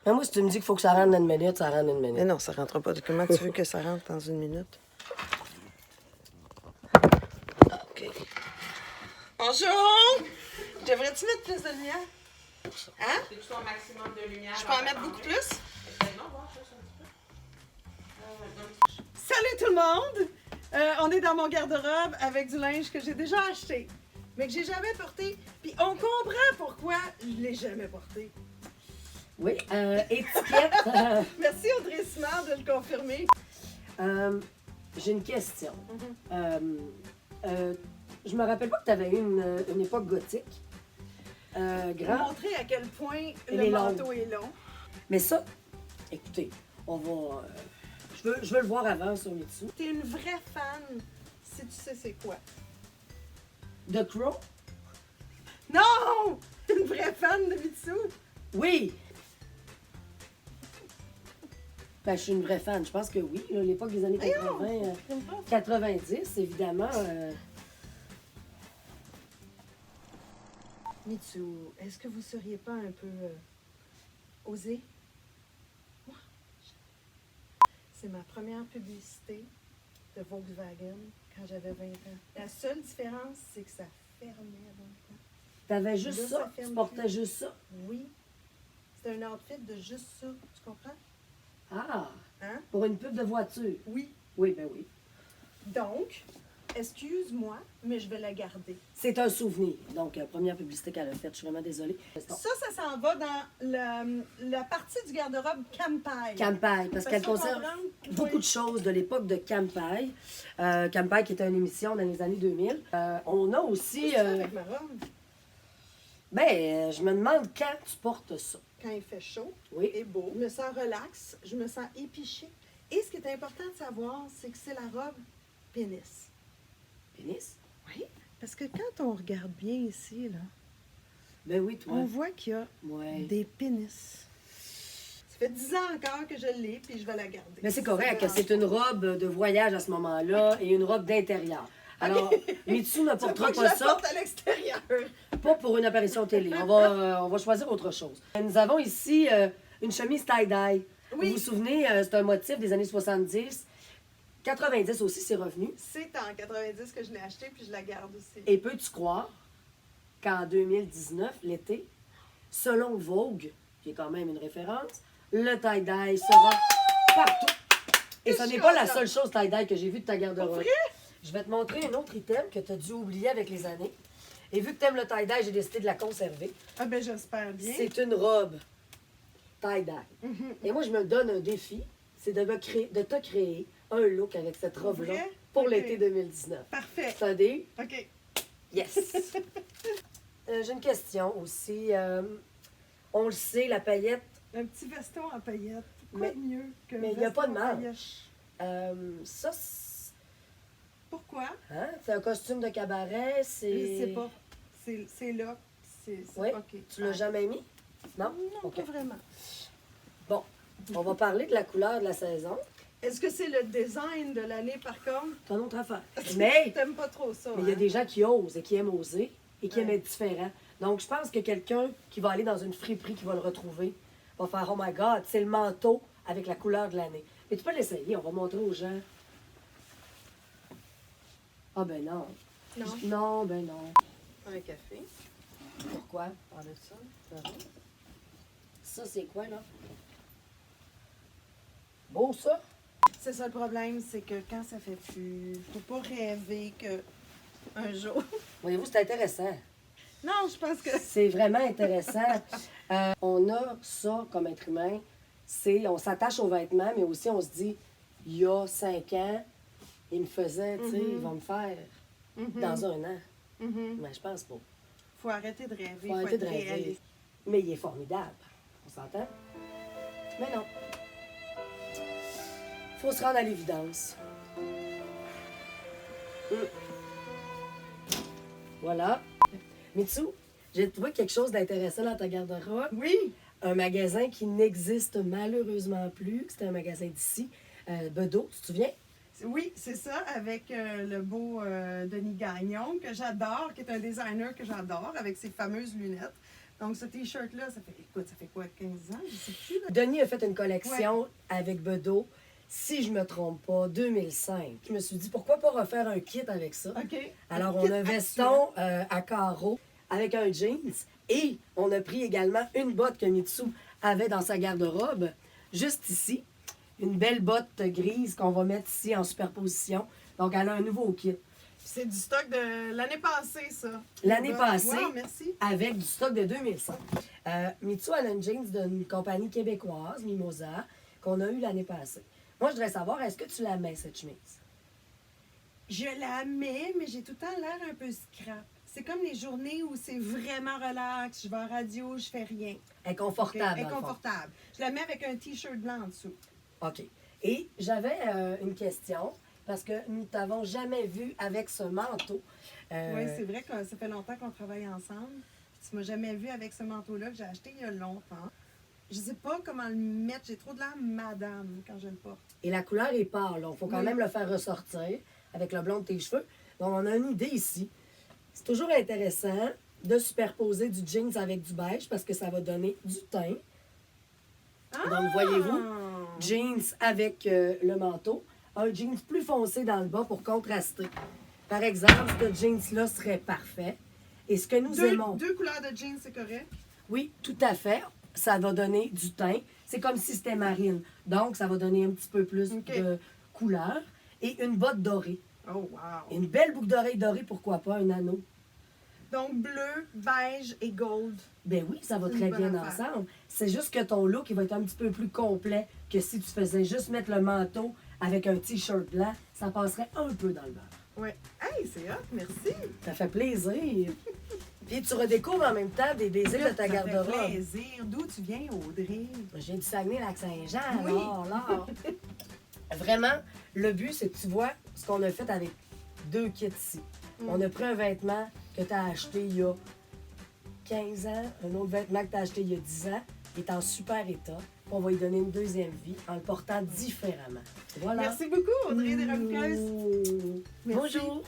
Mais moi, si tu me dis qu'il faut que ça rentre dans une minute, ça rentre dans une minute. Mais non, ça rentre pas. Comment tu veux que ça rentre dans une minute? OK. Bonjour! Devrais-tu mettre plus de lumière? Hein? C'est un maximum de lumière. Je peux en mettre beaucoup plus? Non, voir juste un petit peu. Salut tout le monde! On est dans mon garde-robe avec du linge que j'ai déjà acheté, mais que j'ai jamais porté. Puis on comprend pourquoi je l'ai jamais porté. Oui, étiquette. Merci Audrey Simard de le confirmer. J'ai une question. Je me rappelle pas que tu avais eu une époque gothique. Pour Grand. montrer à quel point Elle le est manteau longue. est long. Mais ça, écoutez, on va. Je veux le voir avant sur Mitsu. T'es une vraie fan, si tu sais c'est quoi. The Crow? Non! Une vraie fan de Mitsu? Oui! Ben, je suis une vraie fan. Je pense que oui. Là, l'époque des années 80, 90, évidemment. Mitsu, est-ce que vous seriez pas un peu osé? Moi, c'est ma première publicité de Volkswagen quand j'avais 20 ans. La seule différence, c'est que ça fermait avant le temps. T'avais juste Là, ça? ça ferme Tu portais plus. juste ça? Oui. C'était un outfit de juste ça. Tu comprends? Ah! Hein? Pour une pub de voiture? Oui. Oui, ben oui. Donc, excuse-moi, mais je vais la garder. C'est un souvenir. Donc, première publicité qu'elle a faite. Je suis vraiment désolée. Ça s'en va dans la partie du garde-robe Campai. Campai, parce qu'elle qu'on conserve comprend, beaucoup de choses de l'époque de Campai. Campai, qui était une émission dans les années 2000. On a aussi... avec ma robe, je me demande quand tu portes ça. quand il fait chaud Oui. et beau, je me sens relax, je me sens épichée. Et ce qui est important de savoir, c'est que c'est la robe pénis. Pénis? Oui. Parce que quand on regarde bien ici, là, Ben oui, toi. on voit qu'il y a Ouais. des pénis. Ça fait 10 ans encore que je l'ai, puis je vais la garder. Mais c'est correct, c'est une robe de voyage à ce moment-là et une robe d'intérieur. Alors, Mitsu ne Tu veux portera pas que je pas la ça, porte à l'extérieur. pas pour une apparition télé. On va choisir autre chose. Nous avons ici une chemise tie-dye. Oui. Vous vous souvenez, c'est un motif des années 70. 90 aussi, c'est revenu. C'est en 90 que je l'ai acheté, puis je la garde aussi. Et peux-tu croire qu'en 2019, l'été, selon Vogue, qui est quand même une référence, le tie-dye sera partout. Et ce n'est pas la seule chose tie-dye que j'ai vue de ta garde-robe. Vrai? Je vais te montrer un autre item que tu as dû oublier avec les années. Et vu que tu aimes le tie-dye, j'ai décidé de la conserver. Ah ben j'espère bien. C'est une robe tie-dye. Et moi, je me donne un défi, c'est de te créer un look avec cette robe-là Vrai? pour Ok. l'été 2019. Parfait. C'est un deal? OK. Yes! J'ai une question aussi. On le sait, la paillette, Un petit veston en paillettes. Quoi de mieux que mais il n'y a pas de veston en manche. Ça, c'est Pourquoi? c'est un costume de cabaret, Je c'est... sais pas. C'est là. C'est Oui? OK. Tu l'as jamais mis? Non? Non, OK. pas vraiment. Bon, on va parler de la couleur de la saison. Est-ce que c'est le design de l'année, par contre? C'est une autre affaire. Mais T'aimes pas trop ça, il y a hein? des gens qui osent et qui aiment oser et qui Ouais. aiment être différents. Donc, je pense que quelqu'un qui va aller dans une friperie, qui va le retrouver, va faire « Oh my God, c'est le manteau avec la couleur de l'année. » Mais tu peux l'essayer, on va montrer aux gens. Ah ben non. Non. Non, ben non. Un café. Pourquoi? Enlève ça. Ça va. Ça, c'est quoi, là? Beau, ça? C'est ça le problème, c'est que quand ça fait plus... Faut pas rêver que un jour... Voyez-vous, c'est intéressant. Non, je pense que... C'est vraiment intéressant. On a ça comme être humain. On s'attache aux vêtements, mais aussi on se dit, il y a 5 ans, il me faisait, tu sais, ils vont me faire dans un an. Mais je pense pas. Faut arrêter de rêver. Faut arrêter être de rêver. réaliste. Mais il est formidable. On s'entend? Mais non. Faut se rendre à l'évidence. Voilà. Mitsu, j'ai trouvé quelque chose d'intéressant dans ta garde-robe. Oui. Un magasin qui n'existe malheureusement plus. C'était un magasin d'ici. Bedeau, tu te souviens? Oui, c'est ça, avec le beau Denis Gagnon, que j'adore, qui est un designer que j'adore, avec ses fameuses lunettes. Donc, ce T-shirt-là, ça fait quoi, 15 ans? Je sais plus. Là. Denis a fait une collection avec Bedeau, si je me trompe pas, 2005. Je me suis dit, pourquoi pas refaire un kit avec ça? OK. Alors, Kit on a un veston à carreaux avec un jeans et on a pris également une botte que Mitsu avait dans sa garde-robe, juste ici. Une belle botte grise qu'on va mettre ici en superposition. Donc, elle a un nouveau kit. C'est du stock de l'année passée, ça. L'année passée, Wow, merci. avec du stock de 2005. Mitsu, elle a une jeans d'une compagnie québécoise, Mimosa, qu'on a eu l'année passée. Moi, je voudrais savoir, est-ce que tu la mets, cette chemise? Je la mets, mais j'ai tout le temps l'air un peu scrap. C'est comme les journées où c'est vraiment relax, je vais en radio, je fais rien. Elle est confortable, Elle est dans le fond. confortable. Je la mets avec un T-shirt blanc en dessous. OK. Et j'avais une question, parce que nous ne t'avons jamais vu avec ce manteau. Oui, c'est vrai que ça fait longtemps qu'on travaille ensemble. Puis tu m'as jamais vu avec ce manteau-là que j'ai acheté il y a longtemps. Je sais pas comment le mettre. J'ai trop de l'air madame quand je le porte. Et la couleur est pâle. Il faut quand Oui. même le faire ressortir avec le blond de tes cheveux. Donc, on a une idée ici. C'est toujours intéressant de superposer du jeans avec du beige parce que ça va donner du teint. Donc, voyez-vous, jeans avec le manteau. Un jeans plus foncé dans le bas pour contraster. Par exemple, ce jeans-là serait parfait. Et ce que nous aimons... Deux couleurs de jeans, c'est correct? Oui, tout à fait. Ça va donner du teint. C'est comme si c'était marine. Donc, ça va donner un petit peu plus OK. de couleur. Et une botte dorée. Oh, wow! Une belle boucle d'oreille dorée, pourquoi pas, un anneau. Donc, bleu, beige et gold. Ben oui, ça va C'est une très bonne bien affaire. ensemble. C'est juste que ton look, il va être un petit peu plus complet que si tu faisais juste mettre le manteau avec un T-shirt blanc. Ça passerait un peu dans le beurre. Oui. Hey, c'est hot, merci! Ça fait plaisir. Puis tu redécouvres en même temps des îles de ta Ça fait garde-robe. plaisir. D'où tu viens, Audrey? J'ai du Saguenay-Lac-Saint-Jean, Oui. là. Vraiment, le but, c'est que tu vois ce qu'on a fait avec deux kits ici. On a pris un vêtement que tu as acheté il y a 15 ans, un autre vêtement que tu as acheté il y a 10 ans, il est en super état. On va lui donner une deuxième vie en le portant différemment. Voilà. Merci beaucoup, Audrey Desrabouqueuses. Ouh. Merci. Bonjour.